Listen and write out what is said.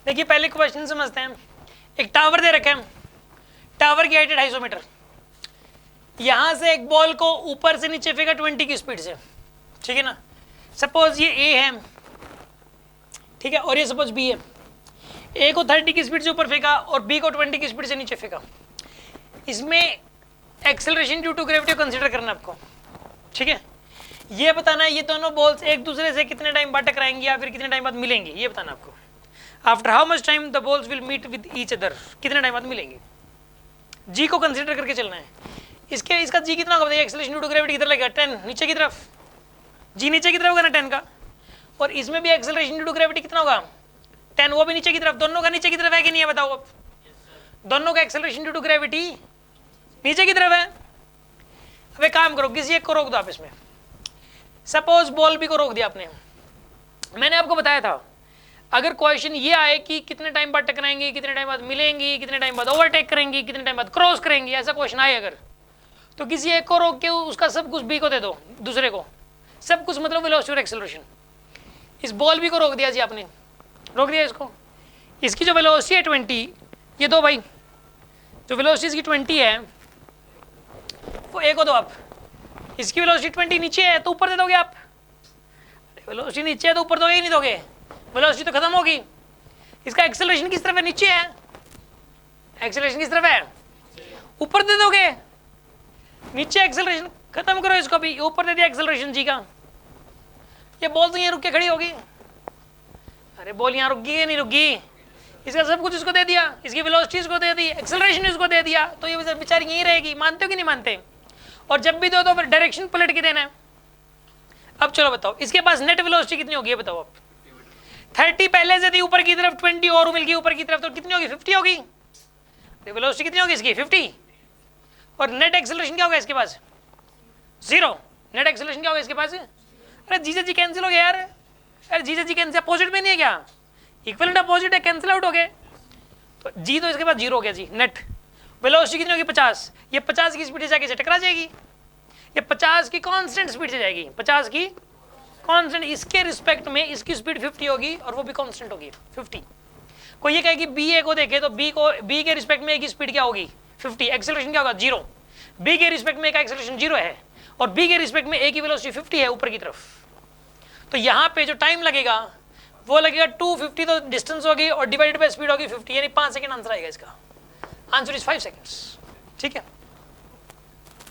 देखिए पहले क्वेश्चन समझते हैं। एक टावर दे रखे हैं, टावर की हाइट 250 मीटर, यहां से एक बॉल को ऊपर से नीचे फेंका 20 की स्पीड से, ठीक है ना। सपोज ये ए है, ठीक है, और ये सपोज बी है। ए को 30 की स्पीड से ऊपर फेंका और बी को 20 की स्पीड से नीचे फेंका। इसमें acceleration due to gravity consider करना आपको, ठीक है। ये बताना है ये दोनों बॉल्स एक दूसरे से कितने टाइम बाद टकराएंगी या फिर कितने टाइम बाद मिलेंगे, ये बताना आपको। After how much time the balls will meet with each other, कितने टाइम बाद मिलेंगे, जी को कंसीडर करके चलना है। इसका जी कितना होगा, एक्सेलरेशन ड्यू टू ग्रेविटी कितना लगेगा, 10 नीचे की तरफ, जी नीचे की तरफ होगा ना 10 का, और इसमें भी एक्सेलरेशन ड्यू टू ग्रेविटी कितना होगा 10, वो भी नीचे की तरफ, दोनों का नीचे की तरफ है कि नहीं है बताओ अब। दोनों का एक्सेलरेशन ड्यू टू ग्रेविटी नीचे की तरफ है। अब एक काम करो, किसी एक को रोक दो आप इसमें। सपोज बॉल भी को रोक दिया आपने। मैंने आपको बताया था अगर क्वेश्चन ये आए कि कितने टाइम बाद टकराएंगे, कितने टाइम बाद मिलेंगी, कितने टाइम बाद ओवरटेक करेंगी, कितने टाइम बाद क्रॉस करेंगी, ऐसा क्वेश्चन आए अगर, तो किसी एक को रोक के उसका सब कुछ बी को दे दो, दूसरे को सब कुछ, मतलब वेलोसिटी और एक्सेलरेशन। इस बॉल भी को रोक दिया जी आपने, रोक दिया इसको, इसकी जो वेलोसिटी है 20, ये दो भाई, जो वेलोसिटी इसकी 20 है वो ए को दो आप। इसकी वेलोसिटी 20 नीचे है तो ऊपर दे दोगे आप, वेलोसिटी नीचे है तो ऊपर दोगे ही नहीं दोगे, वेलोसिटी तो खत्म होगी। इसका एक्सेलरेशन किस तरफ है, नीचे है, एक्सेलरेशन किस तरफ है, ऊपर दे दोगे। नीचे एक्सेलरेशन खत्म करो, इसको भी ऊपर दे दिया एक्सेलरेशन जी का। ये बॉल तो यहाँ रुक के खड़ी होगी, अरे बॉल यहाँ रुक गई या नहीं रुक गई, इसका सब कुछ इसको दे दिया, इसकी वेलोसिटी इसको दे दी, एक्सेलरेशन इसको दे दिया, तो ये बेचारी यहीं रहेगी। मानते हो कि नहीं मानते। और जब भी दो तो फिर डायरेक्शन पलट के देना है। अब चलो बताओ इसके पास नेट वेलोसिटी कितनी होगी, बताओ आप। 30 पहले से थी ऊपर की तरफ, 20 और मिल गई ऊपर की तरफ, तो कितनी होगी, 50 होगी। वेलोसिटी कितनी होगी इसकी, 50। और नेट एक्सेलरेशन क्या होगा इसके पास, 0। नेट एक्सेलरेशन क्या होगा इसके पास, अरे जीजा जी कैंसिल हो गया यार, अरे जीजा जी कैंसिल, अपोजिट में नहीं है क्या, इक्विवेलेंट अपोजिट है, कैंसिल आउट हो गए, तो जी तो इसके बाद 0 हो गया जी। नेट वेलोसिटी कितनी होगी, 50। ये 50 की स्पीड से जाके टकरा जाएगी, ये 50 की कांस्टेंट स्पीड से जाएगी, 50 की कांस्टेंट, इसके रिस्पेक्ट में इसकी स्पीड 50 होगी और वो भी कांस्टेंट होगी 50। कोई ये कहे कि बी ए को देखे तो बी के रिस्पेक्ट में ए की स्पीड क्या होगी 50, एक्सेलरेशन क्या होगा 0। बी के रिस्पेक्ट में ए का एक्सेलरेशन 0 है और बी के रिस्पेक्ट में ए की वेलोसिटी 50 है ऊपर की तरफ। तो यहाँ पे जो टाइम लगेगा वो लगेगा 250, तो डिस्टेंस होगी और डिवाइडेड बाय स्पीड होगी 50, यानी 5 सेकंड आंसर आएगा इसका। आंसर इज 5 सेकंड्स, ठीक है।